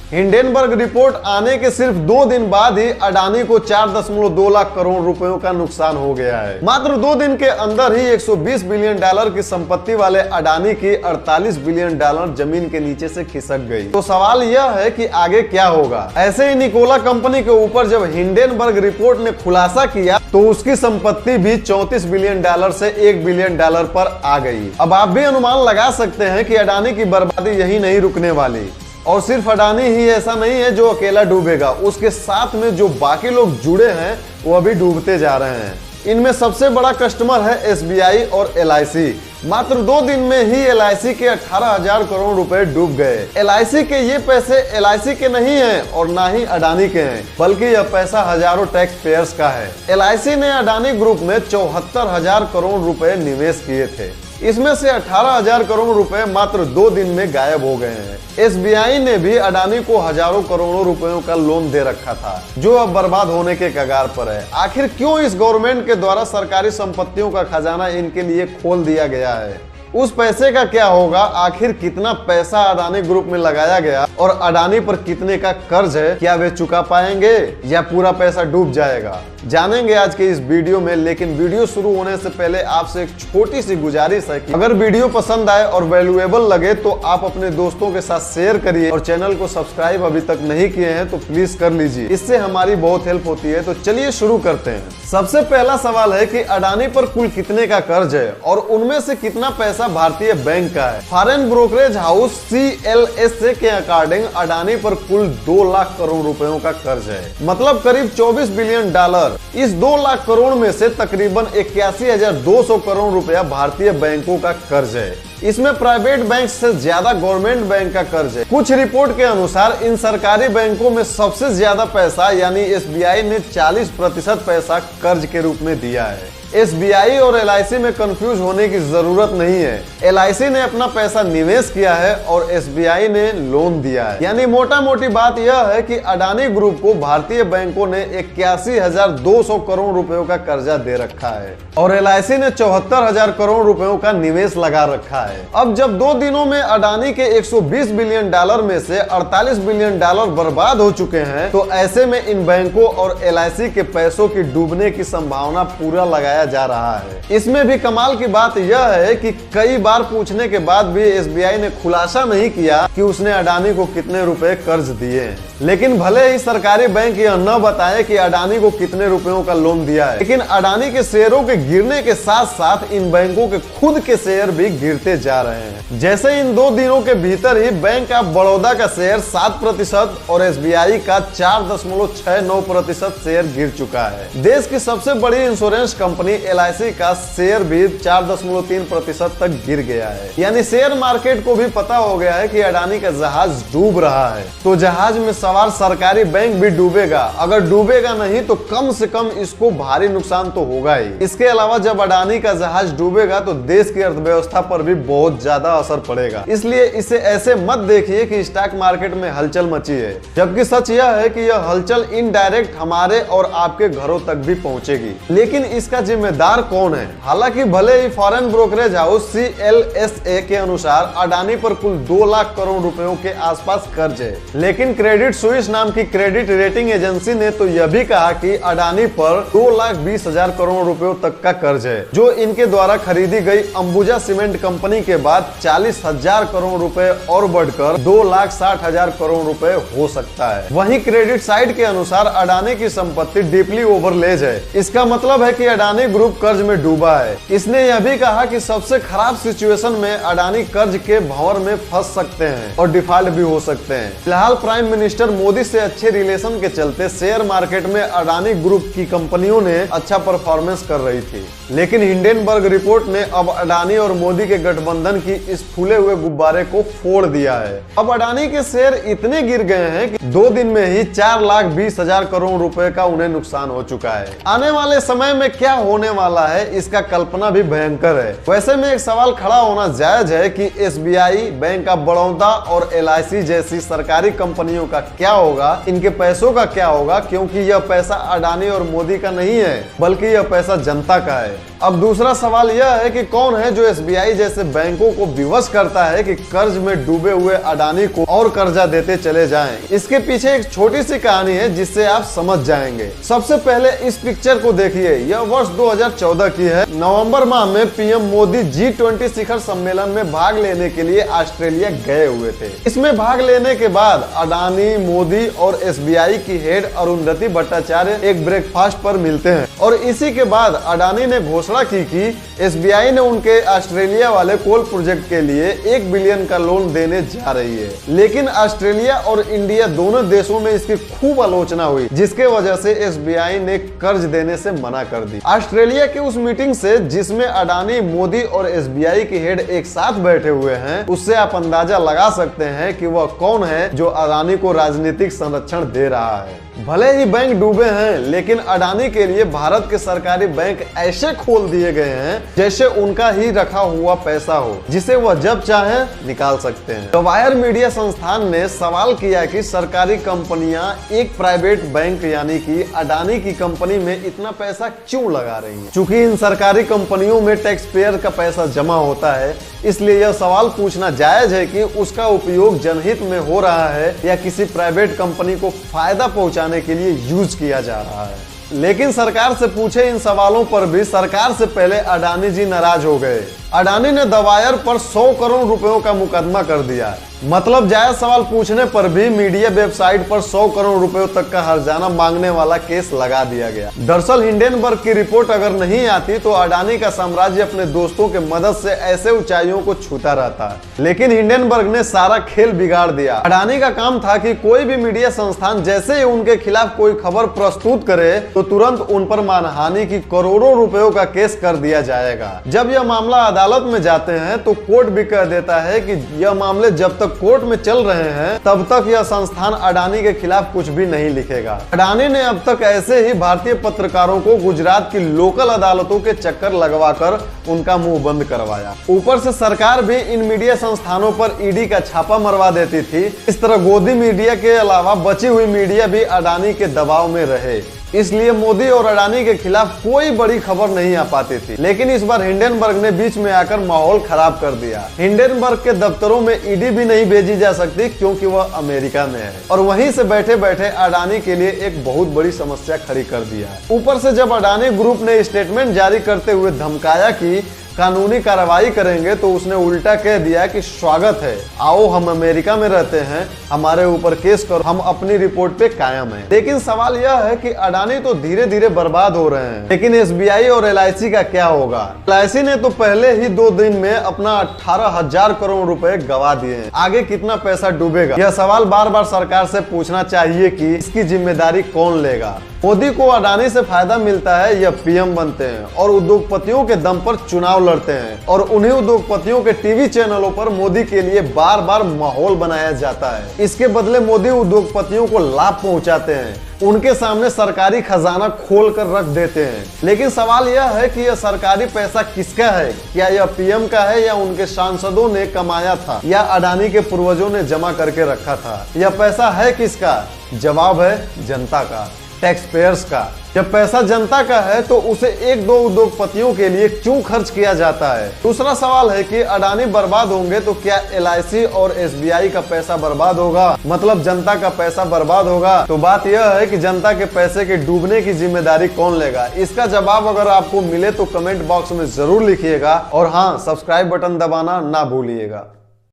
Hindenburg report आने के सिर्फ 2 दिन बाद ही अडानी को 4.2 लाख करोड़ रुपयों का नुकसान हो गया है। मात्र 2 दिन के अंदर ही 120 बिलियन डॉलर की संपत्ति वाले अडानी की 48 बिलियन डॉलर जमीन के नीचे से खिसक गई। तो सवाल यह है कि आगे क्या होगा। ऐसे ही निकोला कंपनी के ऊपर जब हिंडेनबर्ग रिपोर्ट ने खुलासा किया तो उसकी संपत्ति भी 34 बिलियन डॉलर से 1 बिलियन डॉलर पर आ गई। अब आप भी अनुमान लगा सकते हैं कि अडानी की बर्बादी यही नहीं रुकने वाली। और सिर्फ अडानी ही ऐसा नहीं है जो अकेला डूबेगा, उसके साथ में जो बाकी लोग जुड़े हैं वो अभी डूबते जा रहे हैं। इनमें सबसे बड़ा कस्टमर है एसबीआई और एलआईसी। मात्र 2 दिन में ही एलआईसी के 18,000 करोड़ रुपए डूब गए। एलआईसी के ये पैसे एलआईसी के नहीं हैं और ना ही अडानी के हैं, बल्कि यह पैसा हजारों टैक्स पेयर्स का है। एलआईसी ने अडानी ग्रुप में 74,000 करोड़ रुपए निवेश किए थे। इसमें से 18,000 करोड़ रुपए मात्र 2 दिन में गायब हो गए हैं। एसबीआई ने भी अडानी को हजारों करोड़ों रुपयों का लोन दे रखा था, जो अब बर्बाद होने के कगार पर है। आखिर क्यों इस गवर्नमेंट के द्वारा सरकारी संपत्तियों का खजाना इनके लिए खोल दिया गया है? उस पैसे का क्या होगा? आखिर कितना पैसा अडानी ग्रुप में लगाया गया और अडानी पर कितने का कर्ज है? क्या वे चुका पाएंगे या पूरा पैसा डूब जाएगा? जानेंगे आज के इस वीडियो में। लेकिन वीडियो शुरू होने से पहले आपसे एक छोटी सी गुजारिश है कि अगर वीडियो पसंद आए और वैल्यूएबल लगे तो आप अपने दोस्तों के साथ शेयर करिए और चैनल को सब्सक्राइब अभी तक नहीं किए हैं तो प्लीज कर लीजिए, इससे हमारी बहुत हेल्प होती है। तो चलिए शुरू करते हैं। सबसे पहला सवाल है कि अडानी पर कुल कितने का कर्ज है और उनमें से कितना पैसा भारतीय बैंक का है। फॉरेन ब्रोकरेज हाउस CLSA के अकॉर्डिंग अडानी पर कुल 2 लाख करोड़ रुपयों का कर्ज है, मतलब करीब 24 बिलियन डॉलर। इस 2 लाख करोड़ में से तकरीबन 81,200 करोड़ रुपया भारतीय बैंकों का कर्ज है। इसमें प्राइवेट बैंक से ज्यादा गवर्नमेंट बैंक का कर्ज है। कुछ रिपोर्ट के अनुसार इन सरकारी बैंकों में सबसे ज्यादा पैसा यानी एसबीआई ने 40% पैसा कर्ज के रूप में दिया है। एसबीआई और एलआईसी में कंफ्यूज होने की जरूरत नहीं है। एलआईसी ने अपना पैसा निवेश किया है और एसबीआई ने लोन दिया है। यानी मोटा मोटी बात यह है कि अडानी ग्रुप को भारतीय बैंकों ने 81,200 करोड़ रुपयों का कर्जा दे रखा है और एलआईसी ने 74,000 करोड़ रुपयों का निवेश लगा रखा है। अब जब 2 दिनों में अडानी के 120 बिलियन डॉलर में से 48 बिलियन डॉलर बर्बाद हो चुके हैं तो ऐसे में इन बैंकों और एलआईसी के पैसों की डूबने की संभावना पूरा लगाया जा रहा है। इसमें भी कमाल की बात यह है कि कई बार पूछने के बाद भी एसबीआई ने खुलासा नहीं किया कि उसने अडानी को कितने रुपए कर्ज दिए हैं। लेकिन भले ही सरकारी बैंक यह न बताए कि अडानी को कितने रुपयों का लोन दिया है, लेकिन अडानी के शेयरों के गिरने के साथ साथ इन बैंकों के खुद के शेयर भी गिरते जा रहे हैं। जैसे इन 2 दिनों के भीतर ही बैंक ऑफ बड़ौदा का शेयर 7% और एसबीआई का 4.69% शेयर गिर चुका है। देश की सबसे बड़ी इंश्योरेंस कंपनी एलआईसी का शेयर भी 4.3% तक गिर गया है। यानी शेयर मार्केट को भी पता हो गया है कि अडानी का जहाज डूब रहा है, तो जहाज में सवार सरकारी बैंक भी डूबेगा। अगर डूबेगा नहीं तो कम से कम इसको भारी नुकसान तो होगा ही। इसके अलावा जब अडानी का जहाज डूबेगा तो देश की अर्थव्यवस्था पर भी बहुत ज्यादा असर पड़ेगा। इसलिए इसे ऐसे मत देखिए कि स्टॉक मार्केट में हलचल मची है, जबकि सच यह है कि यह हलचल इनडायरेक्ट हमारे और आपके घरों तक भी पहुंचेगी। लेकिन इसका जिम्मेदार कौन है? हालांकि भले ही फॉरेन ब्रोकरेज हाउस CLSA के अनुसार अडानी पर कुल 2 लाख करोड़ रुपयों के आसपास कर्ज है, लेकिन क्रेडिट स्विस नाम की क्रेडिट रेटिंग एजेंसी ने तो यह भी कहा कि अडानी पर 2,20,000 करोड़ रुपयों तक का कर्ज है, जो इनके द्वारा खरीदी गई अंबुजा सीमेंट कंपनी के बाद 40,000 करोड़ रुपए और बढ़कर 2,60,000 करोड़ रुपए हो सकता है। वहीं क्रेडिट साइड के अनुसार अडानी की संपत्ति डीपली ओवरलेज है। इसका मतलब है कि अडानी ग्रुप कर्ज में डूबा है। इसने यह भी कहा कि सबसे खराब सिचुएशन में अडानी कर्ज के भंवर में फंस सकते हैं और डिफॉल्ट भी हो सकते हैं। फिलहाल प्राइम मिनिस्टर मोदी से अच्छे रिलेशन के चलते शेयर मार्केट में अडानी ग्रुप की कंपनियों ने अच्छा परफॉर्मेंस कर रही थी, लेकिन हिंडेनबर्ग रिपोर्ट ने अब अडानी और मोदी के गठबंधन की इस फूले हुए गुब्बारे को फोड़ दिया है। अब अडानी के शेयर इतने गिर गए हैं कि 2 दिन में ही 4,20,000 करोड़ रुपए का उन्हें नुकसान हो चुका है। आने वाले समय में क्या होने वाला है इसका कल्पना भी भयंकर है। वैसे में एक सवाल खड़ा होना जायज है कि एसबीआई, बैंक ऑफ बड़ौदा और एलआईसी जैसी सरकारी कंपनियों का क्या होगा, इनके पैसों का क्या होगा, क्योंकि यह पैसा अडानी और मोदी का नहीं है बल्कि यह पैसा जनता का है। अब दूसरा सवाल यह है कि कौन है जो एसबीआई जैसे बैंकों को विवश करता है कि कर्ज में डूबे हुए अडानी को और कर्जा देते चले जाएं। इसके पीछे एक छोटी सी कहानी है जिससे आप समझ जाएंगे। सबसे पहले इस पिक्चर को देखिए, यह वर्ष 2014 की है। नवंबर माह में पीएम मोदी G20 शिखर सम्मेलन में भाग लेने के लिए ऑस्ट्रेलिया गए हुए थे। इसमें भाग लेने के बाद अडानी, मोदी और SBI की हेड अरुंधति भट्टाचार्य एक ब्रेकफास्ट पर मिलते हैं और इसी के बाद अडानी ने घोषणा की कि SBI ने उनके ऑस्ट्रेलिया वाले कोल प्रोजेक्ट के लिए 1 बिलियन का लोन देने जा रही है। लेकिन ऑस्ट्रेलिया और इंडिया दोनों देशों में इसकी खूब आलोचना हुई, जिसके वजह से SBI ने कर्ज देने से मना कर दी। ऑस्ट्रेलिया की उस मीटिंग से जिसमें अडानी, मोदी और SBI की हेड एक साथ बैठे हुए हैं, उससे आप अंदाजा लगा सकते हैं कि वह कौन है जो अडानी को राजनीतिक संरक्षण दे रहा है। भले ही बैंक डूबे हैं, लेकिन अडानी के लिए भारत के सरकारी बैंक ऐसे खोल दिए गए हैं जैसे उनका ही रखा हुआ पैसा हो, जिसे वह जब चाहे निकाल सकते हैं। द वायर मीडिया संस्थान ने सवाल किया कि सरकारी कंपनियां एक प्राइवेट बैंक यानी कि अडानी की कंपनी में इतना पैसा क्यों लगा रही हैं? चूंकि इन सरकारी कंपनियों में टैक्स पेयर का पैसा जमा होता है, इसलिए यह सवाल पूछना जायज है कि उसका उपयोग जनहित में हो रहा है या किसी प्राइवेट कंपनी को फायदा पहुंचाने के लिए यूज किया जा रहा है। लेकिन सरकार से पूछे इन सवालों पर भी सरकार से पहले अडानी जी नाराज हो गए। अडानी ने द वायर पर 100 करोड़ रुपयों का मुकदमा कर दिया। मतलब जायज सवाल पूछने पर भी मीडिया वेबसाइट पर 100 करोड़ रुपयों तक का हर्जाना मांगने वाला केस लगा दिया गया। दरअसल हिंडनबर्ग की रिपोर्ट अगर नहीं आती तो अडानी का साम्राज्य अपने दोस्तों के मदद से ऐसे ऊंचाइयों को छूता रहता, लेकिन हिंडनबर्ग ने सारा खेल बिगाड़ दिया। अडानी का काम था कि कोई भी मीडिया संस्थान जैसे ही उनके खिलाफ कोई खबर प्रस्तुत करे तो तुरंत उन पर मानहानि की करोड़ों रुपयों का केस कर दिया जाएगा। जब यह मामला अदालत में जाते हैं तो कोर्ट भी कह देता है कि यह मामले जब तक कोर्ट में चल रहे हैं तब तक यह संस्थान अडानी के खिलाफ कुछ भी नहीं लिखेगा। अडानी ने अब तक ऐसे ही भारतीय पत्रकारों को गुजरात की लोकल अदालतों के चक्कर लगवाकर उनका मुंह बंद करवाया। ऊपर से सरकार भी इन मीडिया संस्थानों पर ईडी का छापा मरवा देती थी। इस तरह गोदी मीडिया के अलावा बची हुई मीडिया भी अडानी के दबाव में रहे, इसलिए मोदी और अडानी के खिलाफ कोई बड़ी खबर नहीं आ पाती थी। लेकिन इस बार हिंडनबर्ग ने बीच में आकर माहौल खराब कर दिया। हिंडनबर्ग के दफ्तरों में ईडी भी नहीं भेजी जा सकती क्योंकि वह अमेरिका में है और वहीं से बैठे बैठे अडानी के लिए एक बहुत बड़ी समस्या खड़ी कर दिया। ऊपर से जब अडानी ग्रुप ने स्टेटमेंट जारी करते हुए धमकाया कि कानूनी कार्रवाई करेंगे तो उसने उल्टा कह दिया कि स्वागत है, आओ हम अमेरिका में रहते हैं, हमारे ऊपर केस करो, हम अपनी रिपोर्ट पे कायम हैं। लेकिन सवाल यह है कि अडानी तो धीरे धीरे बर्बाद हो रहे हैं, लेकिन SBI और LIC का क्या होगा? LIC ने तो पहले ही 2 दिन में अपना 18,000 करोड़ रुपए गवा दिए हैं। आगे कितना पैसा डूबेगा? यह सवाल बार बार सरकार से पूछना चाहिए कि इसकी जिम्मेदारी कौन लेगा। मोदी को अडानी से फायदा मिलता है, यह पीएम बनते हैं और उद्योगपतियों के दम पर चुनाव लड़ते हैं और उन्हीं उद्योगपतियों के टीवी चैनलों पर मोदी के लिए बार बार माहौल बनाया जाता है। इसके बदले मोदी उद्योगपतियों को लाभ पहुंचाते हैं, उनके सामने सरकारी खजाना खोल कर रख देते हैं। लेकिन सवाल यह है कि यह सरकारी पैसा किसका है? क्या यह पीएम का है या उनके सांसदों ने कमाया था या अडानी के पूर्वजों ने जमा करके रखा था? यह पैसा है किसका? जवाब है जनता का, टैक्स पेयर्स का। जब पैसा जनता का है तो उसे 1-2 उद्योगपतियों के लिए क्यों खर्च किया जाता है? दूसरा सवाल है कि अडानी बर्बाद होंगे तो क्या LIC और SBI का पैसा बर्बाद होगा? मतलब जनता का पैसा बर्बाद होगा? तो बात यह है कि जनता के पैसे के डूबने की जिम्मेदारी कौन लेगा? इसका जवाब अगर आपको मिले तो कमेंट बॉक्स में जरूर लिखिएगा और हाँ, सब्सक्राइब बटन दबाना ना भूलिएगा।